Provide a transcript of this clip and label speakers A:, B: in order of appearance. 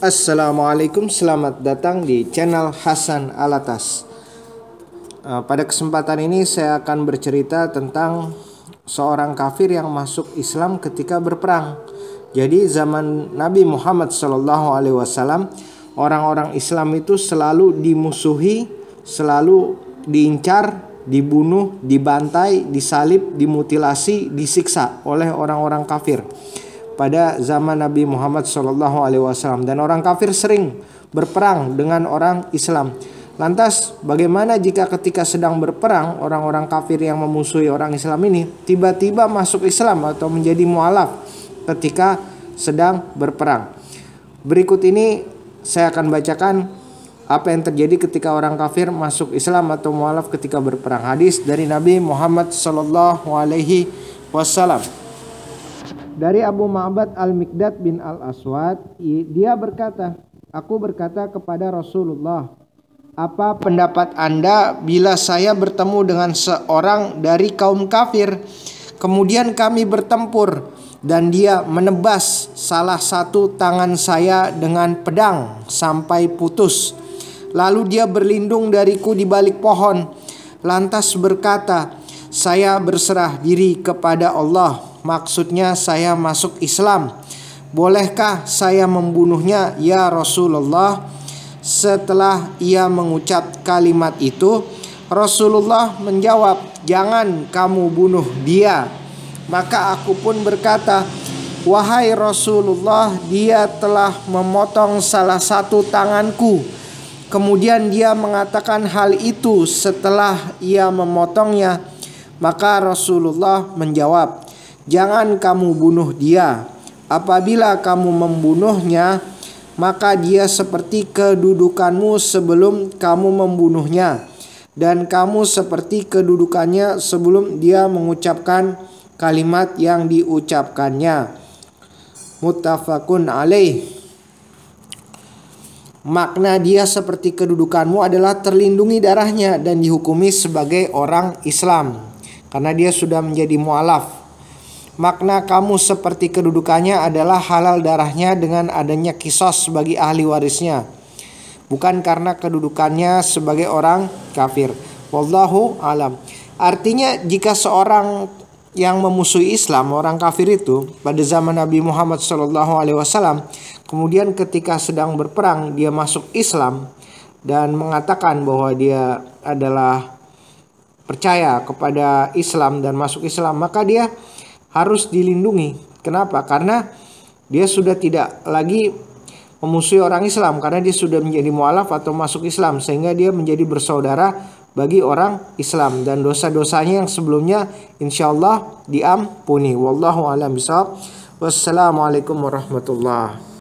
A: Assalamualaikum, selamat datang di channel Hasan Alatas. Pada kesempatan ini saya akan bercerita tentang seorang kafir yang masuk Islam ketika berperang. Jadi zaman Nabi Muhammad SAW, orang-orang Islam itu selalu dimusuhi, selalu diincar, dibunuh, dibantai, disalib, dimutilasi, disiksa oleh orang-orang kafir pada zaman Nabi Muhammad SAW, dan orang kafir sering berperang dengan orang Islam. Lantas bagaimana jika ketika sedang berperang orang-orang kafir yang memusuhi orang Islam ini tiba-tiba masuk Islam atau menjadi mualaf ketika sedang berperang? Berikut ini saya akan bacakan apa yang terjadi ketika orang kafir masuk Islam atau mualaf ketika berperang. Hadis dari Nabi Muhammad SAW. Dari Abu Ma'bad Al-Miqdad bin Al-Aswad, dia berkata, aku berkata kepada Rasulullah, apa pendapat Anda bila saya bertemu dengan seorang dari kaum kafir, kemudian kami bertempur dan dia menebas salah satu tangan saya dengan pedang sampai putus. Lalu dia berlindung dariku di balik pohon, lantas berkata, saya berserah diri kepada Allah. Maksudnya saya masuk Islam. Bolehkah saya membunuhnya ya Rasulullah? Setelah ia mengucap kalimat itu, Rasulullah menjawab, jangan kamu bunuh dia. Maka aku pun berkata, wahai Rasulullah, dia telah memotong salah satu tanganku. Kemudian dia mengatakan hal itu setelah ia memotongnya. Maka Rasulullah menjawab, jangan kamu bunuh dia. Apabila kamu membunuhnya, maka dia seperti kedudukanmu sebelum kamu membunuhnya, dan kamu seperti kedudukannya sebelum dia mengucapkan kalimat yang diucapkannya. Muttafaqun alaih. Makna dia seperti kedudukanmu adalah terlindungi darahnya dan dihukumi sebagai orang Islam karena dia sudah menjadi mualaf. Makna kamu seperti kedudukannya adalah halal darahnya dengan adanya kisos bagi ahli warisnya, bukan karena kedudukannya sebagai orang kafir. Wallahu alam. Artinya jika seorang yang memusuhi Islam, orang kafir itu pada zaman Nabi Muhammad SAW, kemudian ketika sedang berperang dia masuk Islam dan mengatakan bahwa dia adalah percaya kepada Islam dan masuk Islam, maka dia harus dilindungi. Kenapa? Karena dia sudah tidak lagi memusuhi orang Islam, karena dia sudah menjadi mualaf atau masuk Islam, sehingga dia menjadi bersaudara bagi orang Islam dan dosa-dosanya yang sebelumnya insyaallah diampuni. Wallahu a'lam bishawab. Wassalamualaikum warahmatullahi